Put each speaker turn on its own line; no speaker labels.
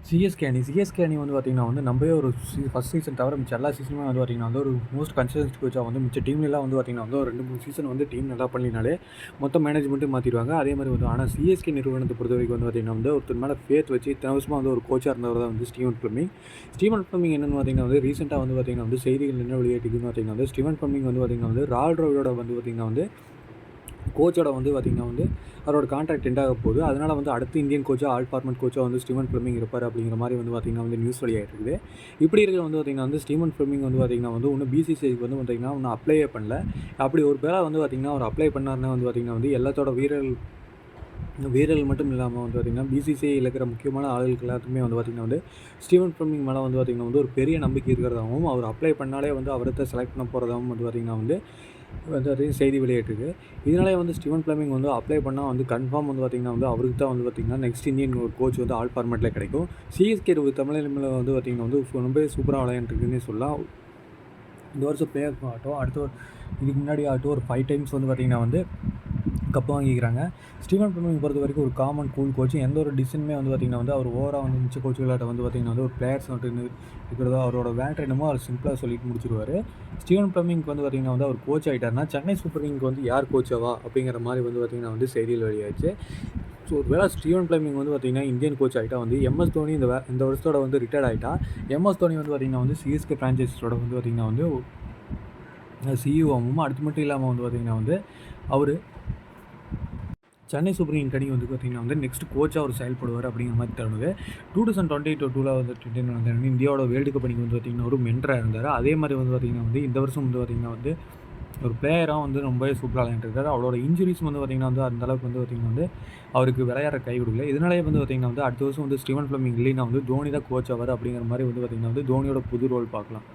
CSK அணி வந்து பார்த்திங்கன்னா வந்து நம்பவே ஒரு ஃபஸ்ட் சீசன் தவிர மிச்ச எல்லா சீசனுமே வந்து பார்த்திங்கன்னா வந்து ஒரு மோஸ்ட் கன்சிஸ்டன்ட் கோச்சாக வந்து மிச்ச டீம்லாம் வந்து பார்த்திங்கன்னா வந்து ஒரு 2-3 சீசன் வந்து டீம் நல்லா பண்ணினாலே மொத்த மேனேஜ்மெண்ட்டும் மாற்றிடுவாங்க. அதே மாதிரி வந்து ஆனால் சிஎஸ்கே நிறுவனத்தை பொறுத்த வரைக்கும் வந்து பார்த்திங்கன்னா வந்து ஒருத்தர் மேலே ஃபேத் வச்சு இத்தனை வருஷமாக வந்து ஒரு கோச்சாக இருந்தவர் தான் வந்து ஸ்டீவன் ஃப்ளெமிங் என்னென்னு பார்த்திங்கன்னா வந்து ரீசெண்டாக வந்து பார்த்திங்கன்னா வந்து செய்திகள் என்ன வெளியிட்டிருக்குன்னு பார்த்திங்கன்னா வந்து ஸ்டீவன் ஃப்ளெமிங் வந்து பார்த்திங்கன்னா வந்து ரால்ரோட வந்து பார்த்திங்கன்னா வந்து கோச்சோட வந்து பார்த்திங்கன்னா வந்து அவரோட கான்ட்ராக்ட் எண்ட் ஆக போகுது. அதனால் வந்து அடுத்து இந்தியன் கோச்சாக ஆல் ஃபார்மேட் கோச்சாக வந்து ஸ்டீவன் ஃப்ளெமிங் இருப்பார் அப்படிங்கிற மாதிரி வந்து பார்த்திங்கன்னா வந்து நியூஸ் வெளியாகிட்டு இருக்குது. இப்படி இருக்கிற வந்து பார்த்திங்கன்னா வந்து ஸ்டீவன் ஃப்ளெமிங் வந்து பார்த்திங்கன்னா வந்து இன்னும் பிசிசிஐக்கு வந்து பார்த்திங்கன்னா இன்னும் அப்ளையே பண்ணல. அப்படி ஒரு பேரை வந்து பார்த்திங்கன்னா அவர் அப்ளை பண்ணார்னா வந்து பார்த்திங்கன்னா வந்து எல்லாத்தோட வீரர்கள் மட்டும் இல்லாமல் வந்து பார்த்திங்கன்னா பிசிசிஐயில் இருக்கிற முக்கியமான ஆளுகளுக்கு எல்லாத்துக்குமே வந்து பார்த்திங்கன்னா வந்து ஸ்டீவன் ஃப்ளெமிங் மேலே வந்து பார்த்திங்கன்னா வந்து ஒரு பெரிய நம்பிக்கை இருக்கிறதாகவும் அவர் அப்ளை பண்ணாலே வந்து அவர்கிட்ட செலக்ட் பண்ண போகிறதாகவும் வந்து பார்த்திங்கன்னா வந்து செய்தி வெளியிட்டிருக்கு. இதனாலே வந்து ஸ்டீவன் ஃப்ளெமிங் வந்து அப்ளை பண்ணால் வந்து கன்ஃபார்ம் வந்து பார்த்திங்கன்னா வந்து அவருக்கு தான் வந்து பார்த்திங்கன்னா நெக்ஸ்ட் இந்தியன் ஒரு கோச் வந்து ஆல் ஃபார்மேட்டில் கிடைக்கும். சிஎஸ்கே தமிழில் வந்து பார்த்திங்கன்னா வந்து ரொம்ப சூப்பராக விளையாண்டுருக்குன்னே சொல்லலாம். இந்த வருஷம் பிளே ஆஃப் ஆகட்டும், இதுக்கு முன்னாடி ஆகட்டும் ஒரு 5 டைம்ஸ் வந்து பார்த்திங்கன்னா வந்து கப்பு வாங்கிக்கிறாங்க. ஸ்டீவன் ஃப்ளெமிங் பொறுத்த வரைக்கும் ஒரு காமன் கூல் கோச். எந்த ஒரு டிசிஷனுமே வந்து பார்த்திங்கன்னா வந்து அவர் ஓவராக வந்து மிச்ச கோச்சுகளாட்ட வந்து பார்த்திங்கன்னா வந்து ஒரு பிளேயர்ஸ் மட்டும் இருக்கிறதோ அவரோட வேலை என்னமோ அவர் சிம்பிளாக சொல்லிட்டு முடிச்சிருவார். ஸ்டீவன் ஃப்ளெமிங்க்கு வந்து பார்த்திங்கன்னா வந்து அவர் கோச் ஆகிட்டார்னா சென்னை சூப்பர் கிங்க்கு வந்து யார் கோச்சாவா அப்படிங்கிற மாதிரி வந்து பார்த்திங்கன்னா வந்து செய்தியில் வெளியாச்சு. ஸோ ஒரு வேளை ஸ்டீவன் ஃப்ளெமிங் வந்து பார்த்திங்கன்னா இந்தியன் கோச் ஆகிட்டா வந்து எம்எஸ் தோனி இந்த வருஷத்தோட வந்து ரிட்டையர்ட் ஆகிட்டா எம்எஸ் தோனி வந்து பார்த்திங்கன்னா வந்து சிஎஸ்கே ஃப்ரான்ச்சைஸோட வந்து பார்த்திங்கன்னா வந்து சிஇஓவும் அடுத்து மட்டும் இல்லாமல் வந்து பார்த்திங்கன்னா வந்து அவர் சென்னை சூப்பர் கிங் அணி வந்து பார்த்திங்கன்னா வந்து நெக்ஸ்ட் கோச்சாக அவர் செயல்படுவார் அப்படிங்கிற மாதிரி தருணுது. 2022 வந்து இந்தியாவோட வேர்ல்டு கப் அணிக்கு வந்து பார்த்திங்கன்னா ஒரு மென்டராக இருந்தார். அதே மாதிரி வந்து பார்த்திங்கன்னா வந்து இந்த வருஷம் வந்து பார்த்திங்கன்னா வந்து ஒரு பிளேயராக வந்து ரொம்பவே சூப்பராக விளையாண்டுருக்காரு. அவரோட இன்ஜுரிஸ் வந்து பார்த்திங்கன்னா வந்து அந்தளவுக்கு வந்து பார்த்திங்கன்னா வந்து அவருக்கு விளையாட கை கொடுக்கல. இதனாலே வந்து பார்த்திங்கன்னா வந்து அடுத்த வருஷம் வந்து ஸ்டீவன் ஃப்ளெமிங் இல்லைன்னா வந்து தோனி தான் கோச் ஆவார் அப்படிங்கிற மாதிரி வந்து பார்த்திங்கன்னா வந்து தோனியோட புது ரோல் பார்க்கலாம்.